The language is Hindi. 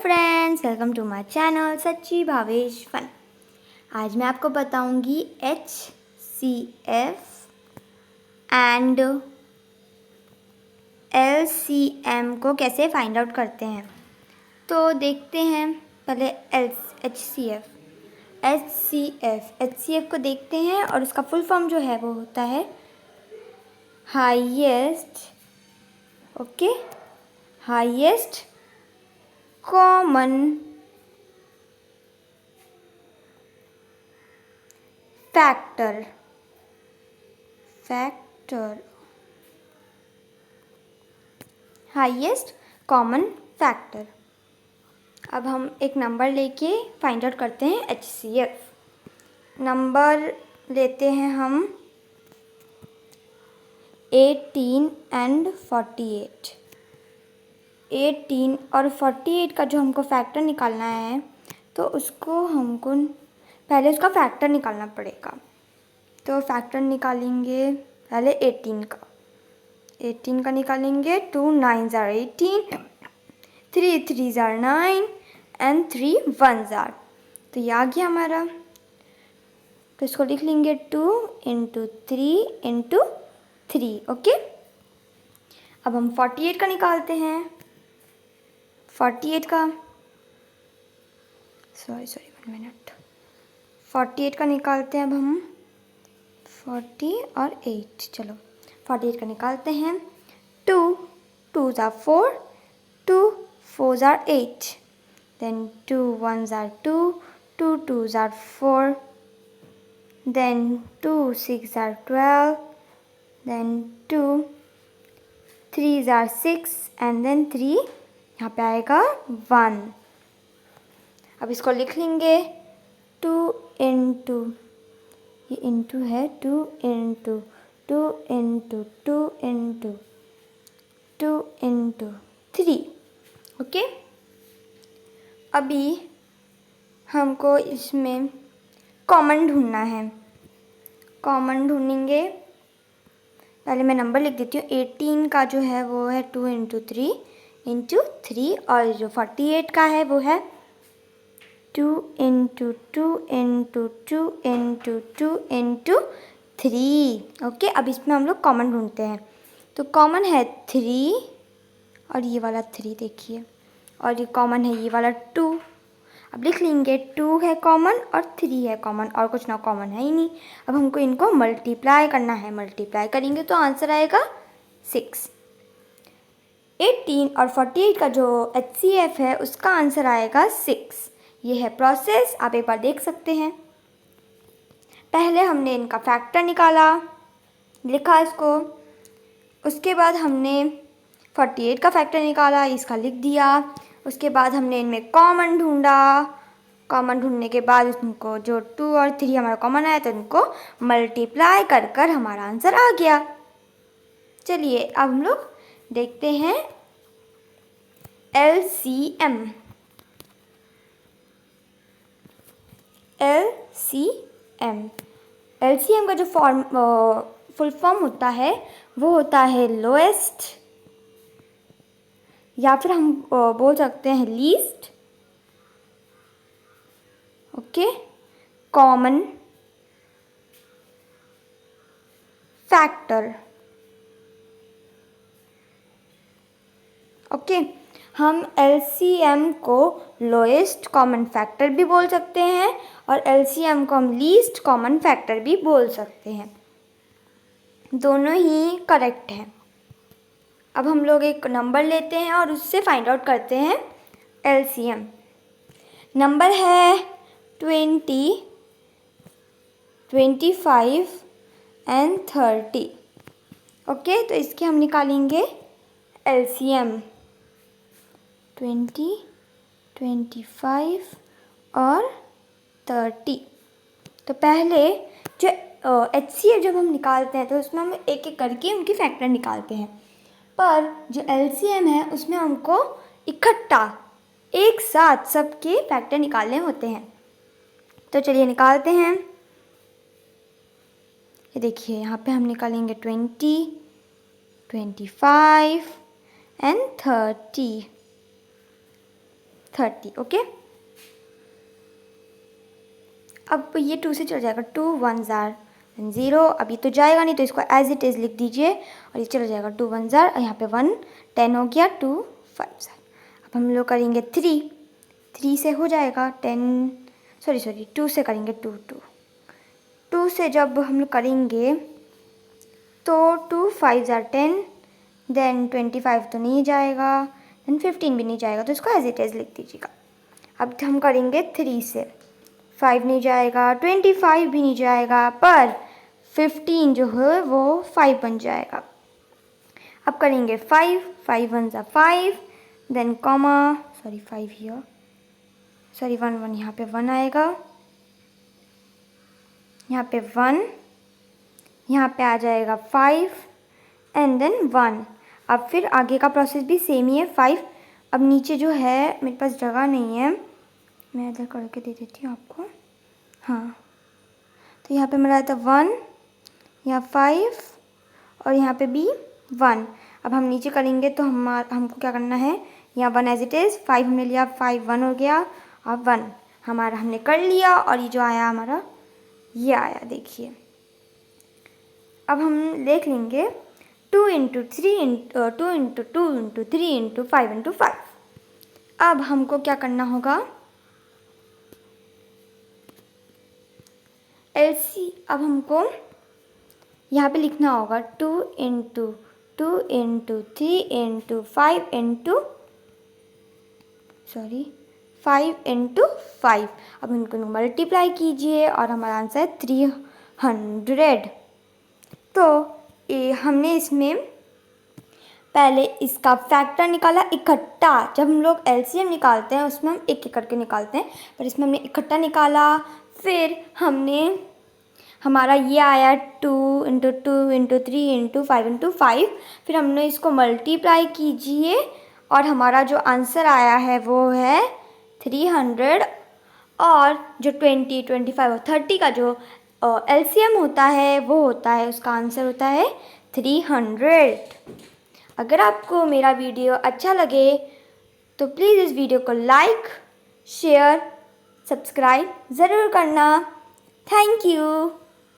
Friends, welcome to my channel सच्ची भावेश फन। आज मैं आपको बताऊंगी HCF एंड LCM को कैसे फाइंड आउट करते हैं। तो देखते हैं पहले HCF को देखते हैं और उसका फुल फॉर्म जो है वो होता है highest common factor highest common factor. अब हम एक नंबर लेके फाइंड आउट करते हैं HCF। नंबर लेते हैं हम 18 एंड 48। 18 और 48 का जो हमको फैक्टर निकालना है तो उसको हमको पहले उसका फैक्टर निकालना पड़ेगा। तो फैक्टर निकालेंगे पहले 18 का निकालेंगे। 2 9s are 18, 3 3s are 9 and 3 1s are। तो ये आ गया हमारा। तो इसको लिख लेंगे 2 × 3 × 3। ओके, अब हम 48 का निकालते हैं। 48 का निकालते हैं अब हम 40 और 8। चलो 48 का निकालते हैं। 2 2s are 4, 2 4s are 8, then 2 1s are 2, 2 2s are 4, then 2 6s are 12, then 2 3s are 6 and then 3 यहाँ पे आएगा 1। अब इसको लिख लेंगे 2 × ये इंटू है 2 × 2 × 2 × 2 × 3। ओके, अभी हमको इसमें कॉमन ढूंढना है। कॉमन ढूंढेंगे, पहले मैं नंबर लिख देती हूँ। 18 का जो है वो है 2 × 3 × 3 और जो 48 का है वो है 2 × 2 × 2 × 2 × 3। ओके, अब इसमें हम लोग कॉमन ढूंढते हैं। तो कॉमन है 3 और ये वाला 3 देखिए, और ये कॉमन है ये वाला 2। अब लिख लेंगे 2 है कॉमन और 3 है कॉमन और कुछ ना कॉमन है ही नहीं। अब हमको इनको मल्टीप्लाई करना है। मल्टीप्लाई करेंगे तो आंसर आएगा 6। 18 और 48 का जो HCF है उसका आंसर आएगा 6। ये है प्रोसेस, आप एक बार देख सकते हैं। पहले हमने इनका फैक्टर निकाला, लिखा इसको। उसके बाद हमने 48 का फैक्टर निकाला, इसका लिख दिया। उसके बाद हमने इनमें कॉमन ढूंढा। कॉमन ढूंढने के बाद उनको जो 2 और 3 हमारा कॉमन आया तो इनको मल्टीप्लाई कर कर हमारा आंसर आ गया। चलिए अब हम लोग देखते हैं LCM। LCM का जो फुल फॉर्म होता है वो होता है लोएस्ट, या फिर हम बोल सकते हैं लीस्ट कॉमन फैक्टर। ओके, हम LCM को लोएस्ट कॉमन फैक्टर भी बोल सकते हैं और LCM को हम लीस्ट कॉमन फैक्टर भी बोल सकते हैं। दोनों ही करेक्ट हैं। अब हम लोग एक नंबर लेते हैं और उससे फाइंड आउट करते हैं LCM। नंबर है 20, 25 एंड 30। ओके, तो इसके हम निकालेंगे LCM 20, 25 और 30। तो पहले जो HCF जब हम निकालते हैं तो उसमें हम एक एक करके उनकी फैक्टर निकालते हैं, पर जो LCM है उसमें हमको इकट्ठा एक साथ सबके फैक्टर निकालने होते हैं। तो चलिए निकालते हैं। ये देखिए यहाँ पे हम निकालेंगे 20, 25 एंड 30। 30। ओके, अब ये 2 से चल जाएगा, 2 1s are 0। अब ये तो जाएगा नहीं, तो इसको एज इट इज़ लिख दीजिए और ये चला जाएगा, 2 1s are, यहाँ पे 1, 10 हो गया, 2 5s are। अब हम लोग करेंगे 3 से हो जाएगा 10, सॉरी 2 से करेंगे, 2 से जब हम लोग करेंगे तो 2 5s are 10, देन 25 तो नहीं जाएगा, देन 15 भी नहीं जाएगा, तो इसको एज इट इज़ लिख दीजिएगा। अब हम करेंगे 3 से, 5 नहीं जाएगा, 25 भी नहीं जाएगा, पर 15 जो है वो 5 बन जाएगा। अब करेंगे 5 1s are 5, then comma, 5 here, 1 यहाँ पे 1 आएगा, यहाँ पे 1, यहाँ पे आ जाएगा 5 एंड देन 1। अब फिर आगे का प्रोसेस भी सेम ही है, 5। अब नीचे जो है मेरे पास जगह नहीं है, मैं इधर करके दे देती हूँ आपको। हाँ, तो यहाँ पे मेरा था 1, यहाँ 5 और यहाँ पे भी 1। अब हम नीचे करेंगे तो हमको क्या करना है, यहाँ 1 एज इट इज़, 5 हमने लिया, 5 1 हो गया, अब 1 हमारा हमने कर लिया, और ये जो आया हमारा ये आया, देखिए। अब हम देख लेंगे 2 × 3 2 × 2 × 3 × 5 × 5। अब हमको क्या करना होगा, LC, अब हमको यहाँ पे लिखना होगा 2 × 2 × 3 × 5 × 5। अब इनको मल्टीप्लाई कीजिए और हमारा आंसर है 300। तो ये हमने इसमें पहले इसका फैक्टर निकाला इकट्ठा। जब हम लोग LCM निकालते हैं उसमें हम एक करके निकालते हैं, पर इसमें हमने इकट्ठा निकाला। फिर हमने हमारा ये आया 2 × 2 × 3 × 5 × 5। फिर हमने इसको मल्टीप्लाई कीजिए और हमारा जो आंसर आया है वो है 300। और जो 20 25 और 30 का जो LCM होता है वो होता है, उसका आंसर होता है 300। अगर आपको मेरा वीडियो अच्छा लगे तो प्लीज़ इस वीडियो को लाइक, शेयर, सब्सक्राइब ज़रूर करना। Thank you.